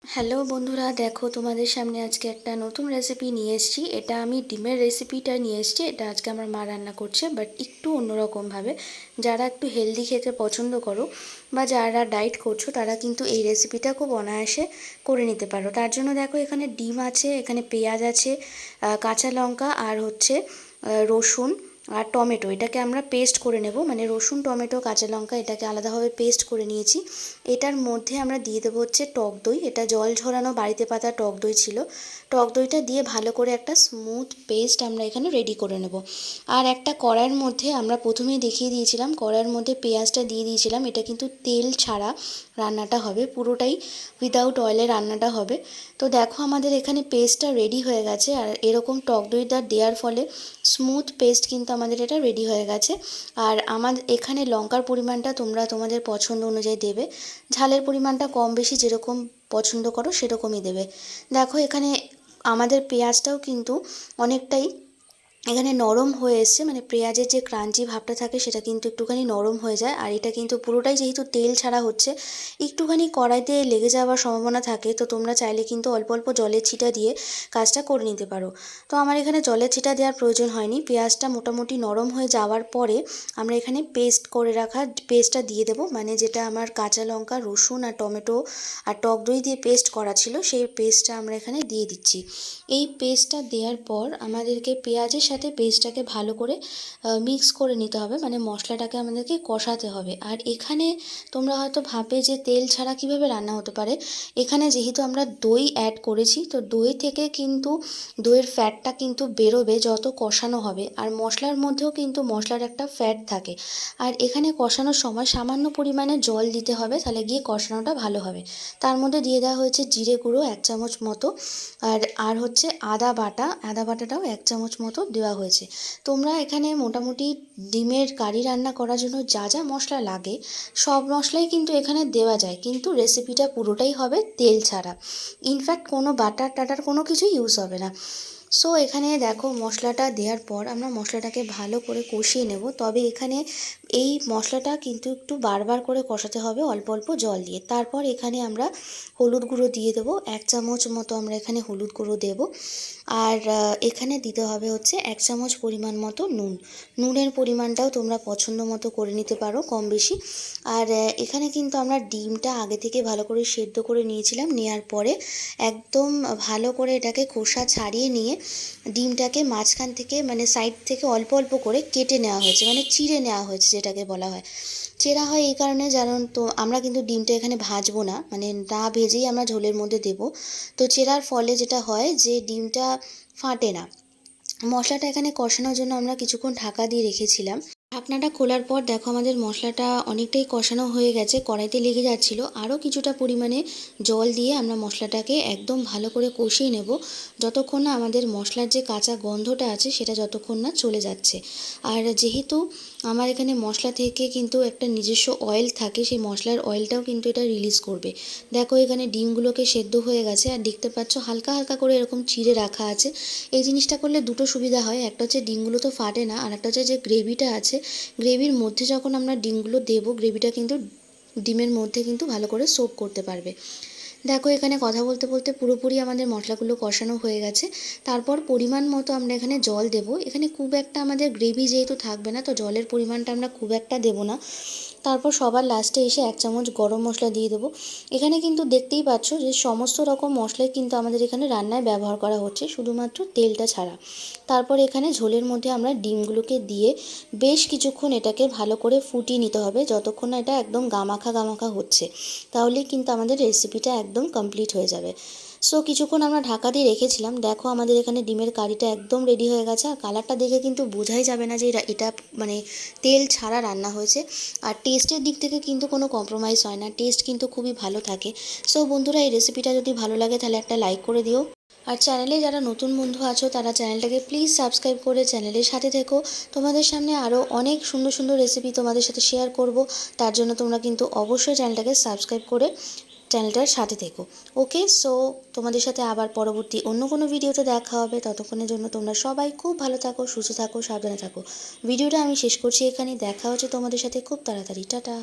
Hello বন্ধুরা, দেখো তোমাদের সামনে আজকে একটা নতুন রেসিপি নিয়ে এসেছি। এটা আমি ডিমের রেসিপিটা নিয়ে এসেছি। এটা আজকে আমার মা রান্না করছে, বাট একটু অন্যরকমভাবে। যারা একটু হেলদি খেতে পছন্দ করো বা যারা ডায়েট করছো তারা কিন্তু এই রেসিপিটা খুব অনায়াসে করে নিতে পারো। তার জন্য দেখো এখানে ডিম আছে, এখানে পেঁয়াজ আছে, কাঁচা লঙ্কা আর হচ্ছে রসুন আর টমেটো। এটাকে আমরা পেস্ট করে নেব, মানে রসুন টমেটো কাঁচা লঙ্কা এটাকে আলাদাভাবে পেস্ট করে নিয়েছি। এটার মধ্যে আমরা দিয়ে দেবো হচ্ছে টক দই। এটা জল ঝরানো বাড়িতে পাতা টক দই ছিল। টক দইটা দিয়ে ভালো করে একটা স্মুথ পেস্ট আমরা এখানে রেডি করে নেব। আর একটা কড়াইয়ের মধ্যে আমরা প্রথমেই দেখিয়ে দিয়েছিলাম, কড়াইয়ের মধ্যে পেঁয়াজটা দিয়ে দিয়েছিলাম। এটা কিন্তু তেল ছাড়া রান্নাটা হবে, পুরোটাই উইদাউট অয়েলে রান্নাটা হবে। তো দেখো আমাদের এখানে পেস্টটা রেডি হয়ে গেছে। আর এরকম টক দইটা দেওয়ার ফলে স্মুথ পেস্ট কিন্তু আমাদের এটা রেডি হয়ে গেছে। আর আমাদের এখানে লঙ্কার পরিমাণটা তোমরা তোমাদের পছন্দ অনুযায়ী দেবে। ঝালের পরিমাণটা কম বেশি যেরকম পছন্দ করো সেরকমই দেবে। দেখো এখানে আমাদের পেঁয়াজটাও কিন্তু অনেকটাই এখানে নরম হয়ে এসছে, মানে পেঁয়াজের যে ক্রাঞ্চি ভাবটা থাকে সেটা কিন্তু একটুখানি নরম হয়ে যায়। আর এটা কিন্তু পুরোটাই যেহেতু তেল ছাড়া হচ্ছে, একটুখানি কড়াইতে লেগে যাওয়ার সম্ভাবনা থাকে। তো তোমরা চাইলে কিন্তু অল্প অল্প জলের ছিটা দিয়ে কাজটা করে নিতে পারো। তো আমার এখানে জলের ছিটা দেওয়ার প্রয়োজন হয়নি। পেঁয়াজটা মোটামুটি নরম হয়ে যাওয়ার পরে আমরা এখানে পেস্ট করে রাখা পেস্টটা দিয়ে দেবো, মানে যেটা আমার কাঁচা লঙ্কা রসুন আর টমেটো আর টক দই দিয়ে পেস্ট করা ছিল, সেই পেস্টটা আমরা এখানে দিয়ে দিচ্ছি। এই পেস্টটা দেওয়ার পর আমাদেরকে পেঁয়াজের সাথে পেস্টটাকে ভালো করে মিক্স করে নিতে হবে, মানে মশলাটাকে আমাদেরকে কষাতে হবে। আর এখানে তোমরা হয়তো ভাববে যে তেল ছাড়া কিভাবে রান্না হতে পারে। এখানে যেহেতু আমরা দই অ্যাড করেছি, তো দই থেকে কিন্তু দইয়ের ফ্যাটটা কিন্তু বেরোবে যত কষানো হবে। আর মশলার মধ্যেও কিন্তু মশলার একটা ফ্যাট থাকে। আর এখানে কষানোর সময় সামান্য পরিমাণে জল দিতে হবে, তাহলে গিয়ে কষানোটা ভালো হবে। তার মধ্যে দিয়ে দেওয়া হয়েছে জিরে গুঁড়ো 1 চামচ মতো, আর হচ্ছে আদা বাটাটাও 1 চামচ মতো দেওয়া হয়েছে। তোমরা এখানে মোটামুটি ডিমের কারি রান্না করার জন্য যা যা মশলা লাগে সব মশলাই কিন্তু এখানে দেওয়া যায়, কিন্তু রেসিপিটা পুরোটাই হবে তেল ছাড়া। ইনফ্যাক্ট কোনো বাটার টাটার কোনো কিছুই ইউজ হবে না। সো এখানে দেখো মশলাটা দেওয়ার পর আমরা মশলাটাকে ভালো করে কষিয়ে নেব। তবে এখানে এই মশলাটা কিন্তু একটু বারবার করে কষাতে হবে অল্প অল্প জল দিয়ে। তারপর এখানে আমরা হলুদ গুঁড়ো দিয়ে দেবো 1 চামচ মতো, আমরা এখানে হলুদ গুঁড়ো দেব। আর এখানে দিতে হবে হচ্ছে 1 চামচ পরিমাণ মতো নুনের পরিমাণটাও তোমরা পছন্দ মতো করে নিতে পারো, কম বেশি। আর এখানে কিন্তু আমরা ডিমটা আগে থেকে ভালো করে সেদ্ধ করে নিয়েছিলাম। নেওয়ার পরে একদম ভালো করে এটাকে খোসা ছাড়িয়ে নিয়ে ডিমটাকে মাঝখান থেকে মানে সাইড থেকে অল্প অল্প করে কেটে নেওয়া হয়েছে, মানে চিড়ে নেওয়া হয়েছে যেটাকে বলা হয়। চেরা হয় এই কারণে, জানুন তো আমরা কিন্তু ডিমটা এখানে ভাজবো না, মানে না ভেজেই আমরা ঝোলের মধ্যে দেব। তো চেরার ফলে যেটা হয় যে ডিমটা ফাটে না। মশলাটা এখানে কষানোর জন্য আমরা কিছুক্ষণ ঢাকা দিয়ে রেখেছিলাম। ঢাকনাটা খোলার পর দেখো আমাদের মশলাটা অনেকটাই কষানো হয়ে গেছে, কড়াইতে লেগে যাচ্ছিল। আরও কিছুটা পরিমাণে জল দিয়ে আমরা মশলাটাকে একদম ভালো করে কষিয়ে নেব, যতক্ষণ না আমাদের মশলার যে কাঁচা গন্ধটা আছে সেটা যতক্ষণ না চলে যাচ্ছে। আর যেহেতু আমার এখানে মশলা থেকে কিন্তু একটা নিজস্ব অয়েল থাকে, সেই মশলার অয়েলটাও কিন্তু এটা রিলিজ করবে। দেখো এখানে ডিমগুলোকে সেদ্ধ হয়ে গেছে, আর দেখতে পাচ্ছ হালকা হালকা করে এরকম চিড়ে রাখা আছে। এই জিনিসটা করলে দুটো সুবিধা হয়, একটা হচ্ছে ডিমগুলো তো ফাটে না, আর একটা হচ্ছে যে গ্রেভিটা আছে, গ্রেভির মধ্যে যখন আমরা ডিমগুলো দেবো গ্রেভিটা কিন্তু ডিমের মধ্যে কিন্তু ভালো করে সোক করতে পারবে। দেখো এখানে কথা বলতে বলতে পুরোপুরি আমাদের মশলাগুলো কষানো হয়ে গেছে। তারপর পরিমাণ মতো আমরা এখানে জল দেব। এখানে খুব একটা আমাদের গ্রেভি যেহেতু থাকবে না, তো জলের পরিমাণটা আমরা খুব একটা দেবো না। তারপর সবার লাস্টে এসে 1 চামচ গরম মশলা দিয়ে দেবো। এখানে কিন্তু দেখতেই পাচ্ছ যে সমস্ত রকম মশলাই কিন্তু আমাদের এখানে রান্নায় ব্যবহার করা হচ্ছে, শুধুমাত্র তেলটা ছাড়া। তারপর এখানে ঝোলের মধ্যে আমরা ডিমগুলোকে দিয়ে বেশ কিছুক্ষণ এটাকে ভালো করে ফুটিয়ে নিতে হবে, যতক্ষণ না এটা একদম গামাখা গামাখা হচ্ছে। তাহলেই কিন্তু আমাদের রেসিপিটা একদম কমপ্লিট হয়ে যাবে। সো কিছুক্ষণ আমরা ঢাকা দিয়ে রেখেছিলাম। দেখো আমাদের এখানে ডিমের কারিটা একদম রেডি হয়ে গেছে। আর কালারটা দেখে কিন্তু বোঝাই যাবে না যে এটা মানে তেল ছাড়া রান্না হয়েছে। আর টেস্টের দিক থেকে কিন্তু কোনো কম্প্রোমাইজ হয় না, টেস্ট কিন্তু খুবই ভালো থাকে। সো বন্ধুরা, এই রেসিপিটা যদি ভালো লাগে তাহলে একটা লাইক করে দিও। আর চ্যানেলে যারা নতুন বন্ধু আছো তারা চ্যানেলটাকে প্লিজ সাবস্ক্রাইব করে চ্যানেলের সাথে থেকো। তোমাদের সামনে আরও অনেক সুন্দর সুন্দর রেসিপি তোমাদের সাথে শেয়ার করব। তার জন্য তোমরা কিন্তু অবশ্যই চ্যানেলটাকে সাবস্ক্রাইব করে চ্যানেলটার সাথে থেকো। ওকে, সো তোমাদের সাথে আবার পরবর্তী অন্য কোনো ভিডিওতে দেখা হবে। ততক্ষণের জন্য তোমরা সবাই খুব ভালো থাকো, সুস্থ থাকো, সাবধানে থাকো। ভিডিওটা আমি শেষ করছি এখানে। দেখা হচ্ছে তোমাদের সাথে খুব তাড়াতাড়ি। টাটা।